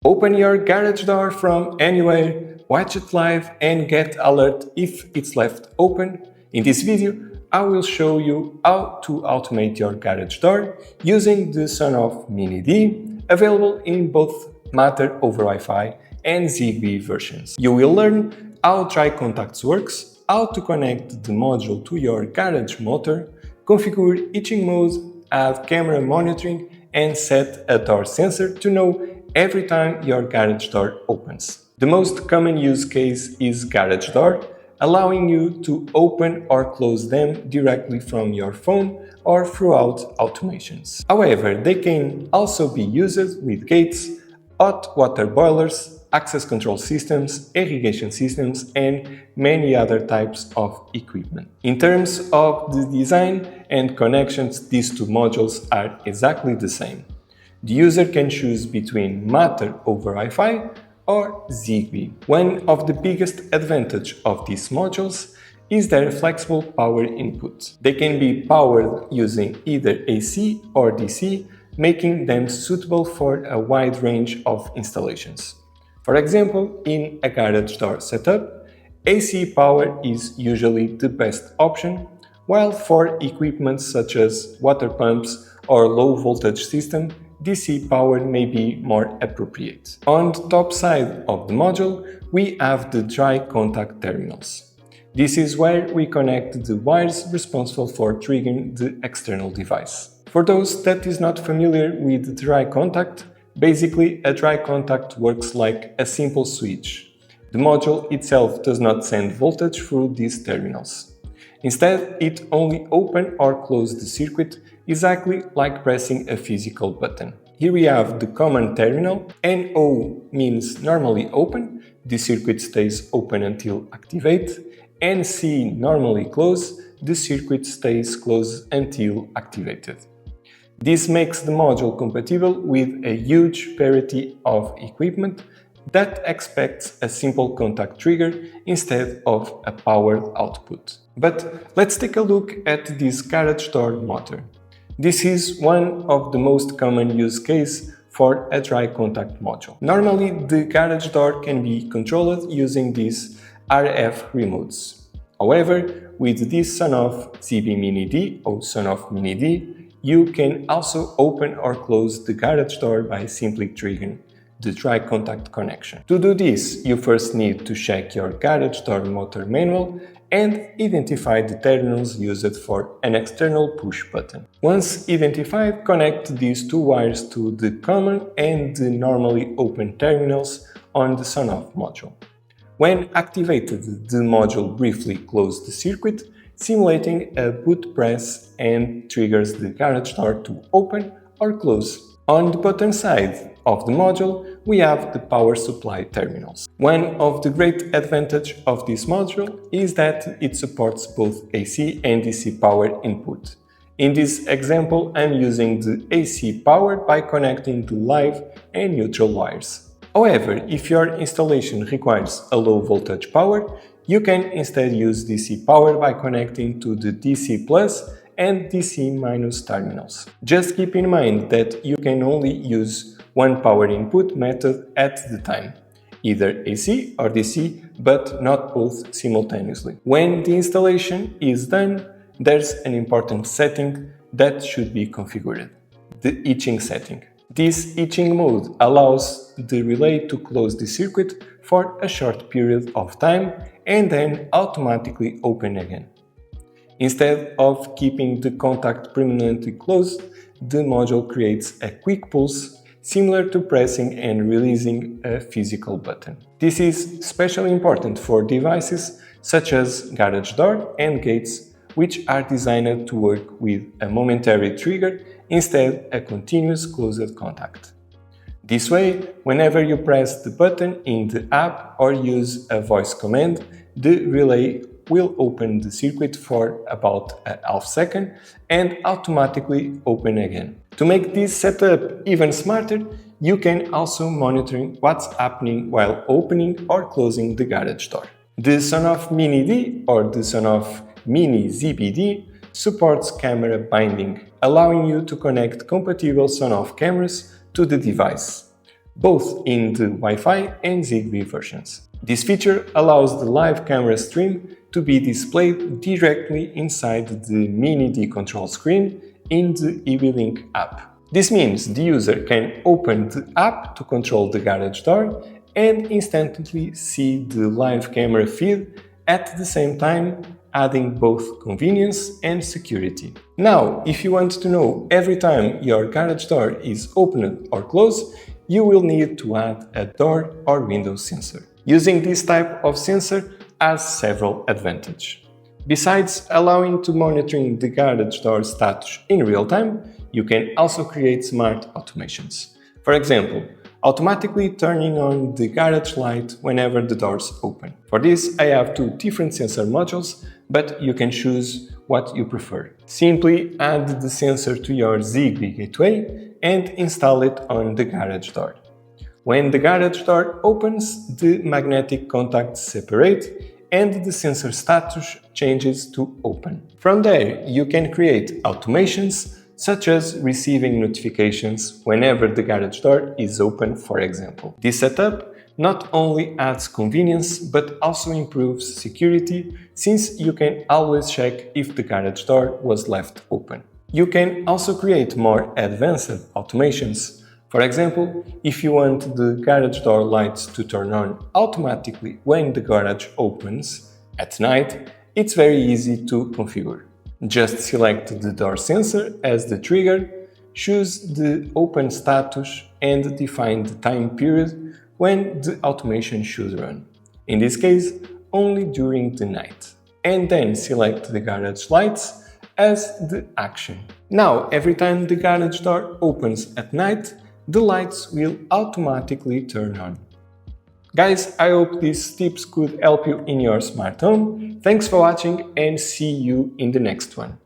Open your garage door from anywhere, watch it live and get alert if it's left open. In this video, I will show you how to automate your garage door using the SONOFF MINI-D, available in both Matter over Wi-Fi and Zigbee versions. You will learn how dry contacts works, how to connect the module to your garage motor, configure itching mode, add camera monitoring and set a door sensor to know every time your garage door opens. The most common use case is garage door, allowing you to open or close them directly from your phone or throughout automations. However, they can also be used with gates, hot water boilers, access control systems, irrigation systems, and many other types of equipment. In terms of the design and connections, these two modules are exactly the same. The user can choose between Matter over Wi-Fi or Zigbee. One of the biggest advantages of these modules is their flexible power input. They can be powered using either AC or DC, making them suitable for a wide range of installations. For example, in a garage door setup, AC power is usually the best option, while for equipment such as water pumps or low voltage system, DC power may be more appropriate. On the top side of the module, we have the dry contact terminals. This is where we connect the wires responsible for triggering the external device. For those that is not familiar with dry contact, basically a dry contact works like a simple switch. The module itself does not send voltage through these terminals. Instead, it only opens or closes the circuit exactly like pressing a physical button. Here we have the common terminal. NO means normally open, the circuit stays open until activate. NC normally closed, the circuit stays closed until activated. This makes the module compatible with a huge variety of equipment that expects a simple contact trigger instead of a powered output. But let's take a look at this garage door motor. This is one of the most common use cases for a dry contact module. Normally, the garage door can be controlled using these RF remotes. However, with this SONOFF MINI-D or SONOFF MINI-D, you can also open or close the garage door by simply triggering the dry contact connection. To do this, you first need to check your garage door motor manual and identify the terminals used for an external push button. Once identified, connect these two wires to the common and the normally open terminals on the SONOFF module. When activated, the module briefly closes the circuit, simulating a boot press and triggers the garage door to open or close. On the bottom side of the module, we have the power supply terminals. One of the great advantages of this module is that it supports both AC and DC power input. In this example, I'm using the AC power by connecting the live and neutral wires. However, if your installation requires a low voltage power, you can instead use DC power by connecting to the DC plus and DC minus terminals. Just keep in mind that you can only use one power input method at the time, either AC or DC, but not both simultaneously. When the installation is done, there's an important setting that should be configured: the itching setting. This itching mode allows the relay to close the circuit for a short period of time and then automatically open again. Instead of keeping the contact permanently closed, the module creates a quick pulse similar to pressing and releasing a physical button. This is especially important for devices such as garage door and gates, which are designed to work with a momentary trigger instead a continuous closed contact. This way, whenever you press the button in the app or use a voice command, the relay will open the circuit for about a half second and automatically open again. To make this setup even smarter, you can also monitor what's happening while opening or closing the garage door. The SONOFF MINI-D or the SONOFF MINI-ZBD supports camera binding, allowing you to connect compatible SONOFF cameras to the device. both in the Wi-Fi and Zigbee versions. This feature allows the live camera stream to be displayed directly inside the MINI-D control screen in the eWelink app. This means the user can open the app to control the garage door and instantly see the live camera feed at the same time, adding both convenience and security. Now, if you want to know every time your garage door is opened or closed, you will need to add a door or window sensor. Using this type of sensor has several advantages. Besides allowing to monitoring the garage door status in real time, you can also create smart automations. For example, automatically turning on the garage light whenever the doors open. For this, I have two different sensor modules, but you can choose what you prefer. Simply add the sensor to your Zigbee gateway and install it on the garage door. When the garage door opens, the magnetic contacts separate and the sensor status changes to open. From there, you can create automations such as receiving notifications whenever the garage door is open, for example. This setup not only adds convenience but also improves security, since you can always check if the garage door was left open. You can also create more advanced automations. For example, if you want the garage door lights to turn on automatically when the garage opens at night, it's very easy to configure. Just select the door sensor as the trigger, choose the open status and define the time period when the automation should run. In this case, only during the night. And then select the garage lights as the action. Now, every time the garage door opens at night, the lights will automatically turn on. Guys, I hope these tips could help you in your smart home. Thanks for watching and see you in the next one.